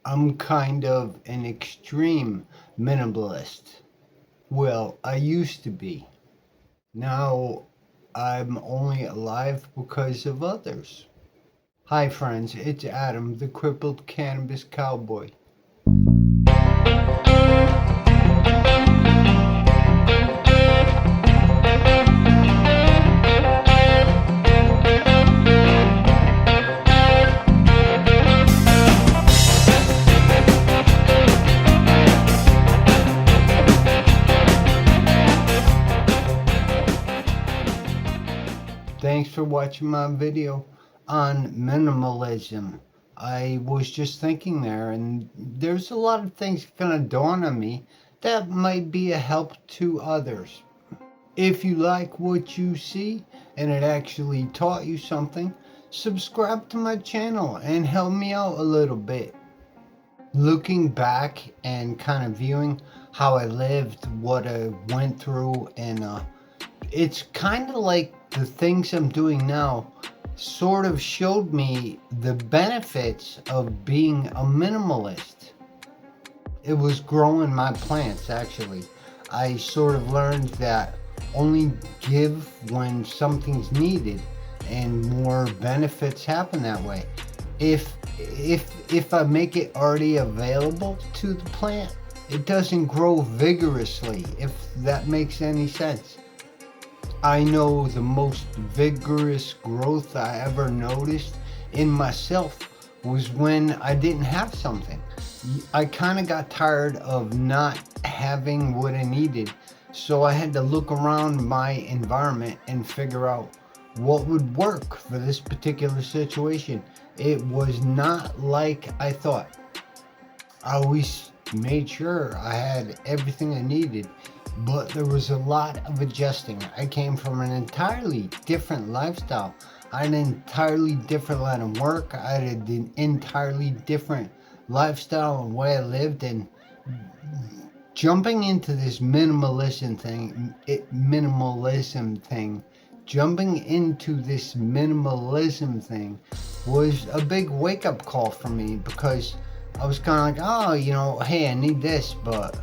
I'm kind of an extreme minimalist. Well, I used to be. Now I'm only alive because of others. Hi, friends, it's Adam, the crippled cannabis cowboy. Thanks for watching my video on minimalism. I was just thinking there, and there's a lot of things gonna dawn on me that might be a help to others. If you like what you see and it actually taught you something, subscribe to my channel and help me out a little bit. Looking back and kind of viewing how I lived, what I went through, and it's kind of like the things I'm doing now sort of showed me the benefits of being a minimalist. It was growing my plants actually. I sort of learned that only give when something's needed and more benefits happen that way. If I make it already available to the plant, it doesn't grow vigorously, if that makes any sense. I know the most vigorous growth I ever noticed in myself was when I didn't have something. I kind of got tired of not having what I needed, so I had to look around my environment and figure out what would work for this particular situation. It was not like I thought. I always made sure I had everything I needed, but there was a lot of adjusting. I came from an entirely different lifestyle. I had an entirely different line of work. I had an entirely different lifestyle and way I lived. And jumping into this jumping into this minimalism thing was a big wake up call for me because I was kind of like, oh, hey, I need this, but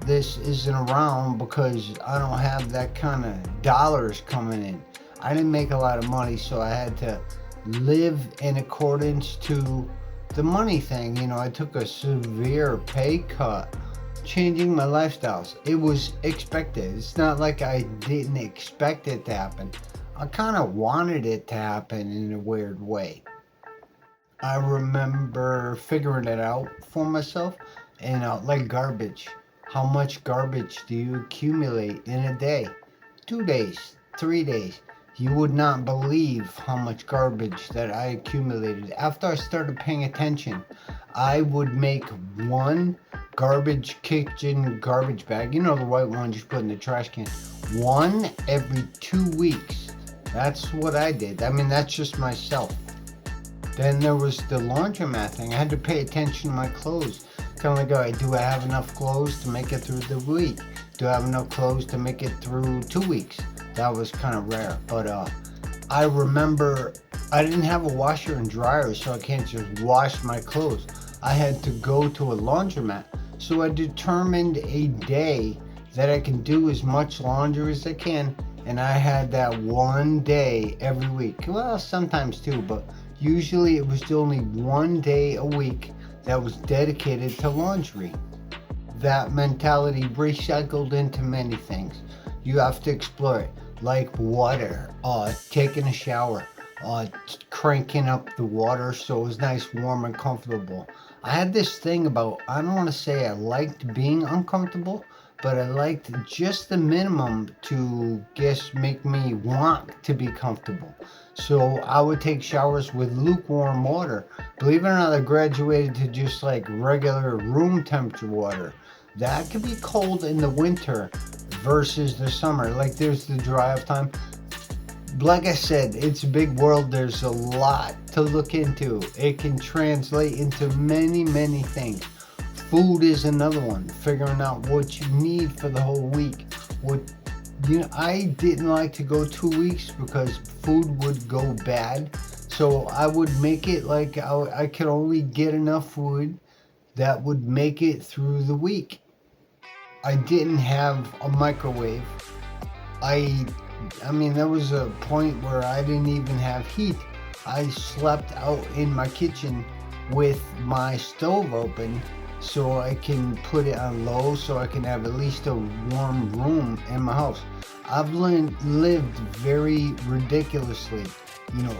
this isn't around because I don't have that kind of dollars coming in. I didn't make a lot of money, so I had to live in accordance to the money thing. I took a severe pay cut changing my lifestyles. It was expected. It's not like I didn't expect it to happen. I kind of wanted it to happen in a weird way. I remember figuring it out for myself and like garbage. How much garbage do you accumulate in a day? 2 days, 3 days. You would not believe how much garbage that I accumulated. After I started paying attention, I would make one garbage kitchen garbage bag, the white ones you put in the trash can, one every 2 weeks. That's what I did. I mean, that's just myself. Then there was the laundromat thing. I had to pay attention to my clothes. Kind of like, all right, do I have enough clothes to make it through the week? Do I have enough clothes to make it through 2 weeks? That was kind of rare. But I remember I didn't have a washer and dryer, so I can't just wash my clothes. I had to go to a laundromat. So I determined a day that I can do as much laundry as I can. And I had that one day every week. Well, sometimes two, but usually it was only one day a week that was dedicated to laundry. That mentality recycled into many things. You have to explore it, like water, taking a shower, cranking up the water so it was nice, warm, and comfortable. I had this thing about, I don't want to say I liked being uncomfortable, but I liked just the minimum to make me want to be comfortable. So I would take showers with lukewarm water. Believe it or not, I graduated to just like regular room temperature water. That could be cold in the winter versus the summer. Like there's the dry off time. Like I said, it's a big world. There's a lot to look into. It can translate into many, many things. Food is another one. Figuring out what you need for the whole week. I didn't like to go 2 weeks because food would go bad. So I would make it like I could only get enough food that would make it through the week. I didn't have a microwave. I I mean, there was a point where I didn't even have heat. I slept out in my kitchen with my stove open so I can put it on low so I can have at least a warm room in my house. Lived very ridiculously.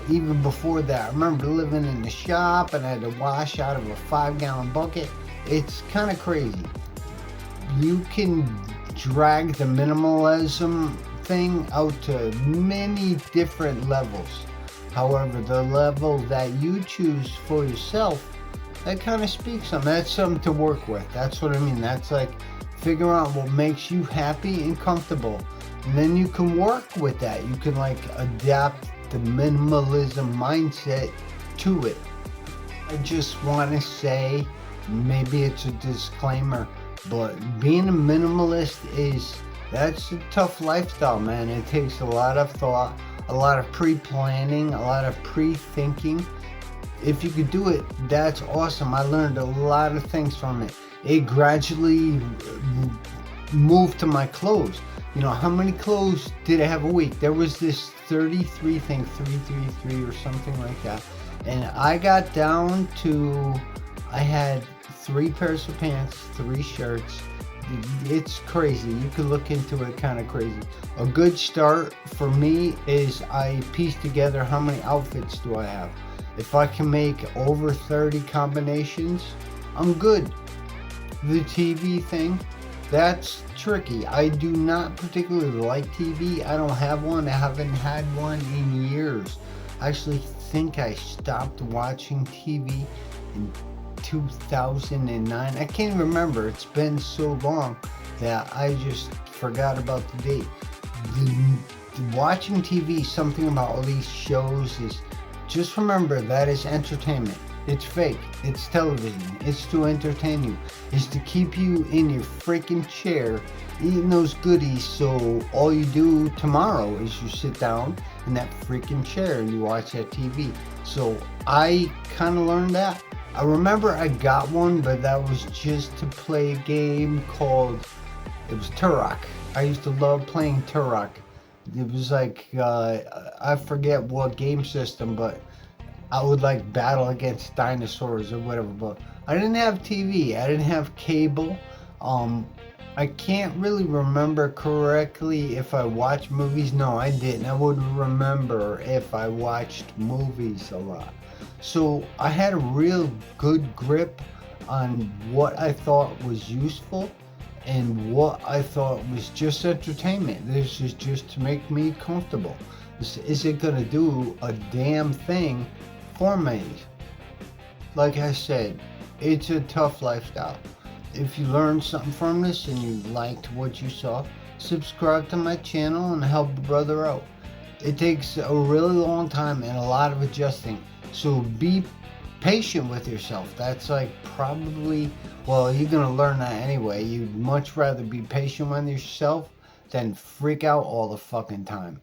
Even before that, I remember living in the shop and I had to wash out of a 5-gallon bucket. It's kind of crazy. You can drag the minimalism thing out to many different levels. However, the level that you choose for yourself, that kind of speaks on. That's something to work with. That's what I mean. That's like figure out what makes you happy and comfortable. And then you can work with that. You can like adapt the minimalism mindset to it. I just want to say, maybe it's a disclaimer, but being a minimalist that's a tough lifestyle, man. It takes a lot of thought, a lot of pre-planning, a lot of pre-thinking. If you could do it, that's awesome. I learned a lot of things from it. It gradually moved to my clothes. How many clothes did I have a week? There was this 33 thing, 333 or something like that. And I got down to, I had 3 pairs of pants, 3 shirts. It's crazy. You could look into it, kind of crazy. A good start for me is I piece together how many outfits do I have. If I can make over 30 combinations, I'm good. The TV thing, that's tricky. I do not particularly like TV. I don't have one. I haven't had one in years. I actually think I stopped watching TV in 2009. I can't remember. It's been so long that I just forgot about the date. Watching TV, something about all these shows is, just remember that is entertainment. It's fake. It's television. It's to entertain you. It's to keep you in your freaking chair eating those goodies, so all you do tomorrow is you sit down in that freaking chair and you watch that TV. So I kind of learned that. I remember I got one, but that was just to play a game called, it was Turok. I used to love playing Turok. It was like, I forget what game system, but I would like battle against dinosaurs or whatever. But I didn't have TV. I didn't have cable. I can't really remember correctly if I watched movies. No, I didn't. I would remember if I watched movies a lot. So I had a real good grip on what I thought was useful and what I thought was just entertainment. This is just to make me comfortable. This isn't gonna do a damn thing for me. Like I said, it's a tough lifestyle. If you learned something from this and you liked what you saw, subscribe to my channel and help a brother out. It takes a really long time and a lot of adjusting. So be patient with yourself. That's like probably, well, you're going to learn that anyway. You'd much rather be patient with yourself than freak out all the fucking time.